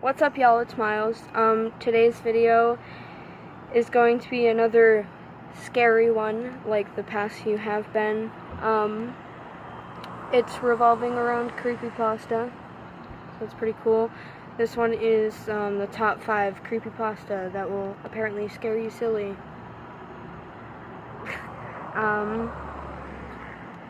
What's up, y'all? It's Miles. Today's video is going to be another scary one, like the past few have been. It's revolving around creepypasta, so it's pretty cool. This one is the top 5 creepypasta that will apparently scare you silly.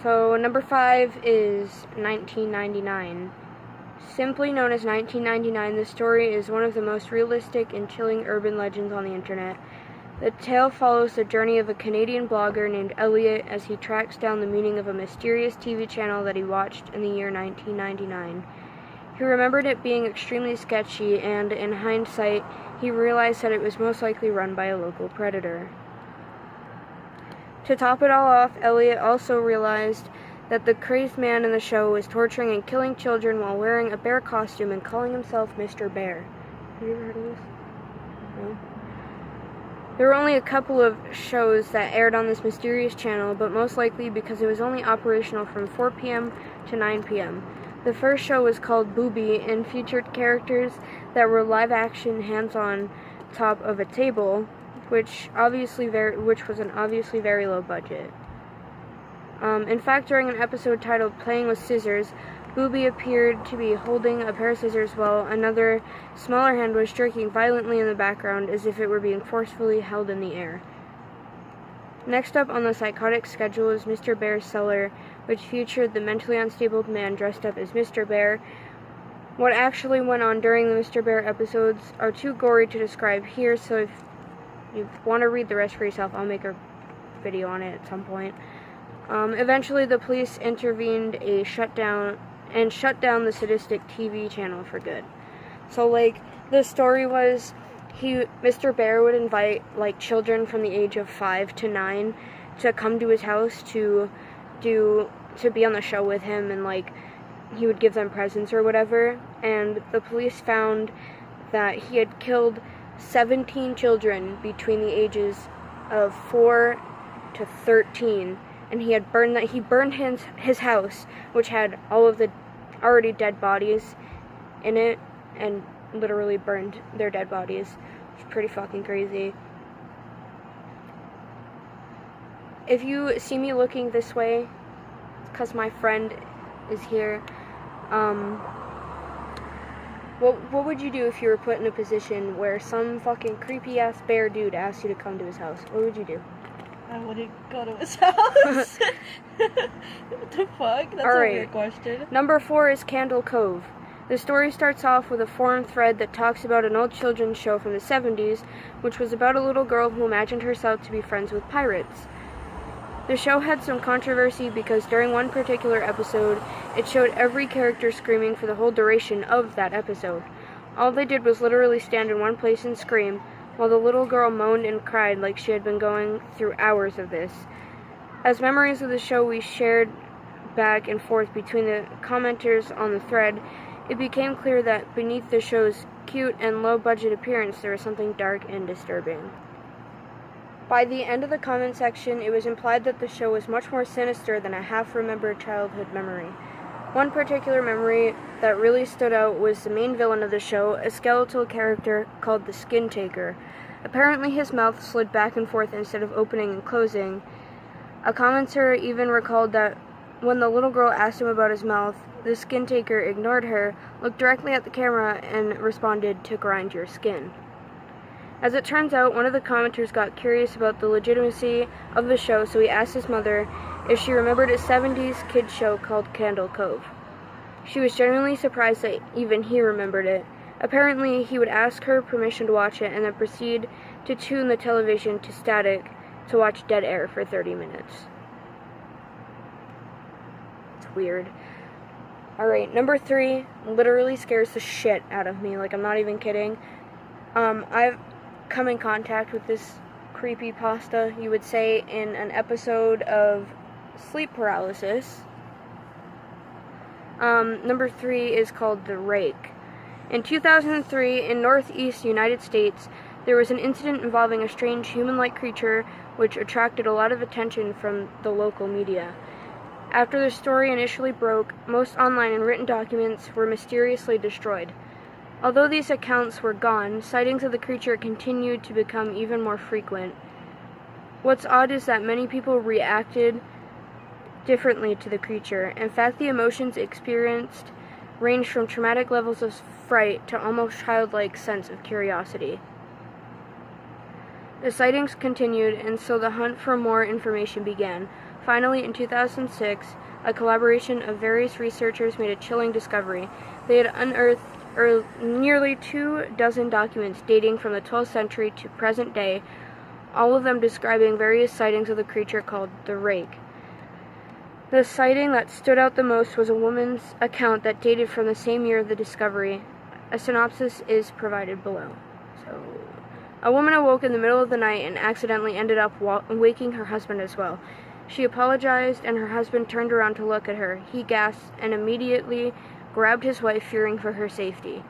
So number 5 is 1999. Simply known as 1999, this story is one of the most realistic and chilling urban legends on the internet. The tale follows the journey of a Canadian blogger named Elliot as he tracks down the meaning of a mysterious TV channel that he watched in the year 1999. He remembered it being extremely sketchy, and in hindsight, he realized that it was most likely run by a local predator. To top it all off, Elliot also realized that the crazed man in the show was torturing and killing children while wearing a bear costume and calling himself Mr. Bear. Have you ever heard of this? No? There were only a couple of shows that aired on this mysterious channel, but most likely because it was only operational from 4 p.m. to 9 p.m. The first show was called Booby and featured characters that were live-action, hands-on top of a table, which was an obviously very low budget. In fact, during an episode titled Playing with Scissors, Booby appeared to be holding a pair of scissors while another, smaller hand was jerking violently in the background as if it were being forcefully held in the air. Next up on the psychotic schedule is Mr. Bear's Cellar, which featured the mentally unstable man dressed up as Mr. Bear. What actually went on during the Mr. Bear episodes are too gory to describe here, so if you want to read the rest for yourself, I'll make a video on it at some point. Eventually, the police intervened and shut down the sadistic TV channel for good. So, the story was, Mr. Bear would invite, children from the age of 5 to 9 to come to his house to be on the show with him, and, he would give them presents or whatever, and the police found that he had killed 17 children between the ages of 4 to 13, and he burned his house, which had all of the already dead bodies in it, and literally burned their dead bodies. It's pretty fucking crazy. If you see me looking this way, it's because my friend is here. What would you do if you were put in a position where some fucking creepy-ass bear dude asked you to come to his house? What would you do? I wouldn't go to his house. What the fuck? That's a weird question. Number 4 is Candle Cove. The story starts off with a forum thread that talks about an old children's show from the 70s, which was about a little girl who imagined herself to be friends with pirates. The show had some controversy because during one particular episode, it showed every character screaming for the whole duration of that episode. All they did was literally stand in one place and scream, while the little girl moaned and cried like she had been going through hours of this. As memories of the show we shared back and forth between the commenters on the thread, it became clear that beneath the show's cute and low-budget appearance, there was something dark and disturbing. By the end of the comment section, it was implied that the show was much more sinister than a half-remembered childhood memory. One particular memory that really stood out was the main villain of the show, a skeletal character called the Skin Taker. Apparently his mouth slid back and forth instead of opening and closing. A commenter even recalled that when the little girl asked him about his mouth, the Skin Taker ignored her, looked directly at the camera, and responded to grind your skin. As it turns out, one of the commenters got curious about the legitimacy of the show, so he asked his mother if she remembered a 70s kids show called Candle Cove. She was genuinely surprised that even he remembered it. Apparently, he would ask her permission to watch it and then proceed to tune the television to static to watch dead air for 30 minutes. It's weird. Alright, number 3 literally scares the shit out of me. I'm not even kidding. I've come in contact with this creepypasta, you would say, in an episode of Sleep Paralysis. Number 3 is called The Rake. In 2003, in northeast United States, there was an incident involving a strange human-like creature which attracted a lot of attention from the local media. After the story initially broke, most online and written documents were mysteriously destroyed. Although these accounts were gone, sightings of the creature continued to become even more frequent. What's odd is that many people reacted differently to the creature. In fact, the emotions experienced ranged from traumatic levels of fright to almost childlike sense of curiosity. The sightings continued, and so the hunt for more information began. Finally, in 2006, a collaboration of various researchers made a chilling discovery. They had unearthed nearly 24 documents dating from the 12th century to present day, all of them describing various sightings of the creature called the Rake. The sighting that stood out the most was a woman's account that dated from the same year of the discovery. A synopsis is provided below. So, a woman awoke in the middle of the night and accidentally ended up waking her husband as well. She apologized, and her husband turned around to look at her. He gasped and immediately grabbed his wife, fearing for her safety.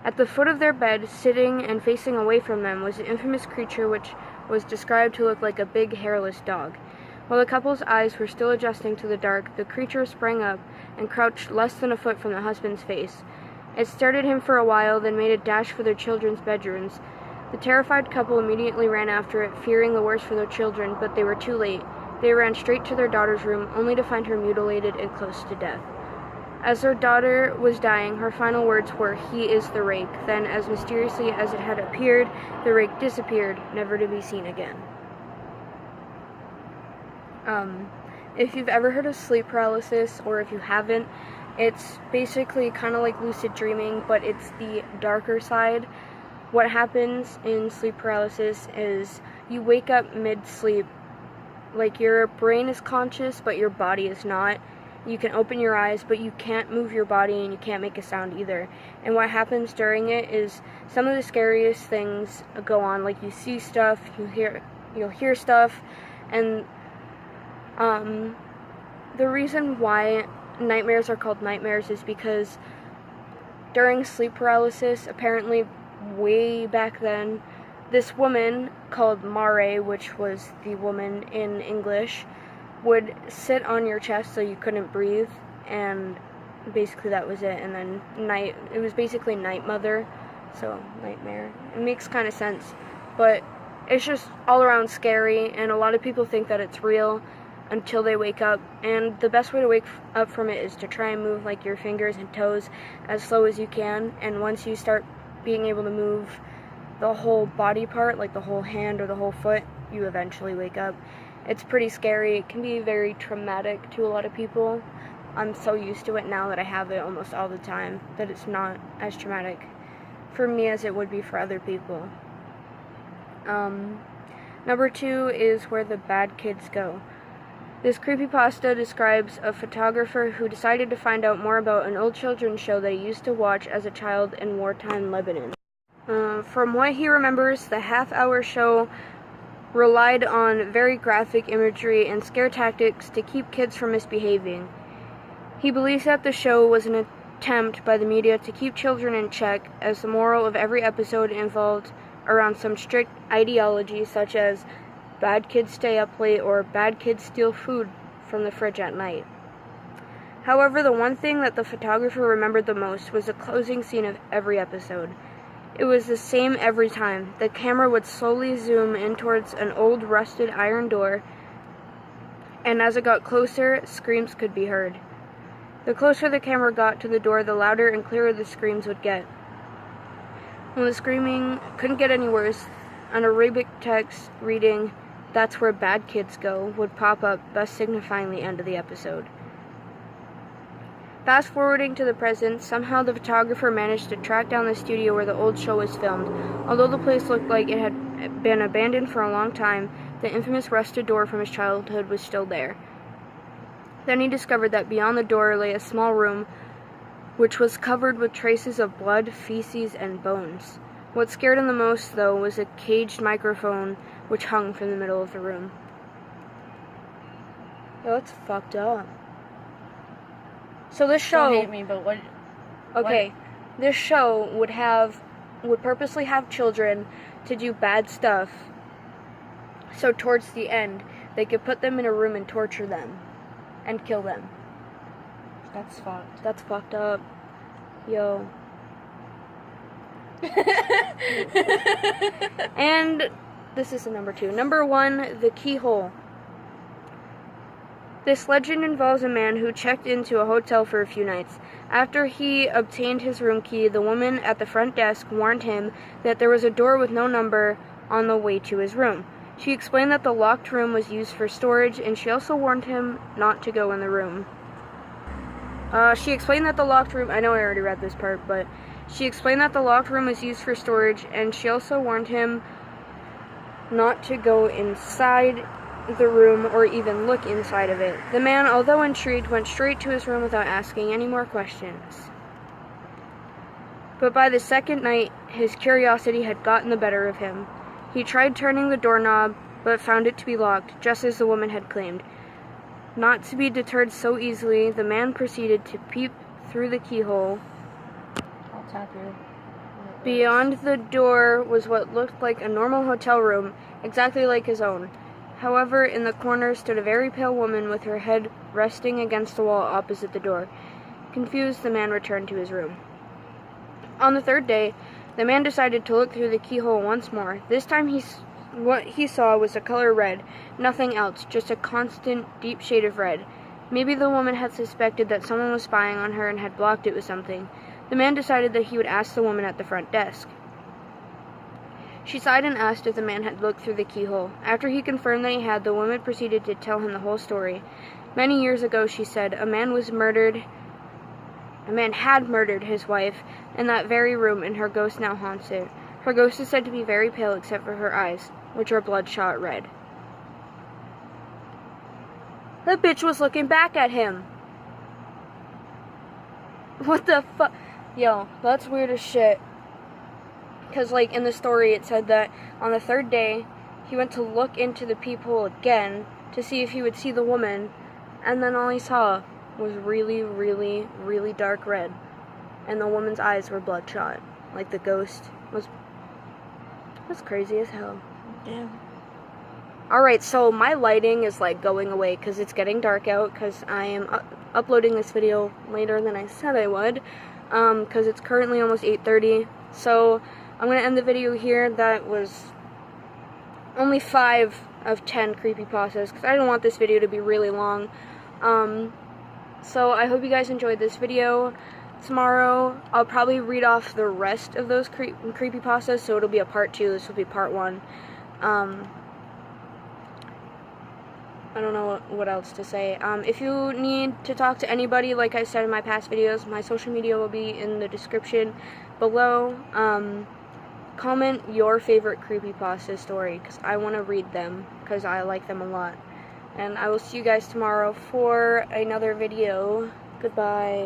At the foot of their bed, sitting and facing away from them, was the infamous creature which was described to look like a big, hairless dog. While the couple's eyes were still adjusting to the dark, the creature sprang up and crouched less than a foot from the husband's face. It stared at him for a while, then made a dash for their children's bedrooms. The terrified couple immediately ran after it, fearing the worst for their children, but they were too late. They ran straight to their daughter's room, only to find her mutilated and close to death. As their daughter was dying, her final words were, "He is the Rake." Then, as mysteriously as it had appeared, the Rake disappeared, never to be seen again. If you've ever heard of sleep paralysis, or if you haven't, it's basically kind of like lucid dreaming, but it's the darker side. What happens in sleep paralysis is you wake up mid-sleep, like your brain is conscious, but your body is not. You can open your eyes, but you can't move your body, and you can't make a sound either. And what happens during it is some of the scariest things go on, like you see stuff, you'll hear stuff, and the reason why nightmares are called nightmares is because during sleep paralysis, apparently way back then, this woman called Mare, which was the woman in English, would sit on your chest so you couldn't breathe, and basically that was it. And then it was basically Night Mother, so nightmare. It makes kind of sense, but it's just all around scary, and a lot of people think that it's real until they wake up. And the best way to wake up from it is to try and move like your fingers and toes as slow as you can, and once you start being able to move the whole body part, like the whole hand or the whole foot, you eventually wake up. It's pretty scary. It can be very traumatic to a lot of people. I'm so used to it now that I have it almost all the time that it's not as traumatic for me as it would be for other people. Number 2 is Where the Bad Kids Go. This creepypasta describes a photographer who decided to find out more about an old children's show that he used to watch as a child in wartime Lebanon. From what he remembers, the half-hour show relied on very graphic imagery and scare tactics to keep kids from misbehaving. He believes that the show was an attempt by the media to keep children in check, as the moral of every episode involved around some strict ideology, such as bad kids stay up late or bad kids steal food from the fridge at night. However, the one thing that the photographer remembered the most was the closing scene of every episode. It was the same every time. The camera would slowly zoom in towards an old rusted iron door, and as it got closer, screams could be heard. The closer the camera got to the door, the louder and clearer the screams would get. When the screaming couldn't get any worse, an Arabic text reading, "That's where bad kids go," would pop up, thus signifying the end of the episode. Fast forwarding to the present, somehow the photographer managed to track down the studio where the old show was filmed. Although the place looked like it had been abandoned for a long time, the infamous rusted door from his childhood was still there. Then he discovered that beyond the door lay a small room, which was covered with traces of blood, feces, and bones. What scared him the most, though, was a caged microphone which hung from the middle of the room. Oh, that's fucked up. So this show... Don't hate me, but what... Okay, this show would purposely have children to do bad stuff, so towards the end, they could put them in a room and torture them, and kill them. That's fucked. That's fucked up. Yo. And this is the number 2. Number 1, the keyhole. This legend involves a man who checked into a hotel for a few nights. After he obtained his room key, the woman at the front desk warned him that there was a door with no number on the way to his room. She explained that the locked room was used for storage, and she also warned him not to go in the room. She explained that the locked room... I know I already read this part, but... She explained that the locked room was used for storage, and she also warned him not to go inside the room or even look inside of it. The man, although intrigued, went straight to his room without asking any more questions. But by the second night, his curiosity had gotten the better of him. He tried turning the doorknob, but found it to be locked, just as the woman had claimed. Not to be deterred so easily, the man proceeded to peep through the keyhole. I'll tap you. Beyond the door was what looked like a normal hotel room, exactly like his own. However, in the corner stood a very pale woman with her head resting against the wall opposite the door. Confused, the man returned to his room. On the third day, the man decided to look through the keyhole once more. This time what he saw was the color red, nothing else, just a constant, deep shade of red. Maybe the woman had suspected that someone was spying on her and had blocked it with something. The man decided that he would ask the woman at the front desk. She sighed and asked if the man had looked through the keyhole. After he confirmed that he had, the woman proceeded to tell him the whole story. Many years ago, she said, a man had murdered his wife in that very room, and her ghost now haunts it. Her ghost is said to be very pale except for her eyes, which are bloodshot red. The bitch was looking back at him. What the fuck? Yo, that's weird as shit. Because, like, in the story, it said that on the third day, he went to look into the peephole again to see if he would see the woman, and then all he saw was really, really, really dark red. And the woman's eyes were bloodshot. Like, the ghost was... That's crazy as hell. Yeah. Alright, so my lighting is, like, going away because it's getting dark out, because I am uploading this video later than I said I would, because it's currently almost 8:30, so I'm going to end the video here. That was only 5 of 10 creepypastas, because I don't want this video to be really long. So I hope you guys enjoyed this video. Tomorrow, I'll probably read off the rest of those creepypastas, so it'll be a part 2, this will be part 1. I don't know what else to say. If you need to talk to anybody, like I said in my past videos, my social media will be in the description below. Comment your favorite creepypasta story, because I want to read them, because I like them a lot. And I will see you guys tomorrow for another video. Goodbye.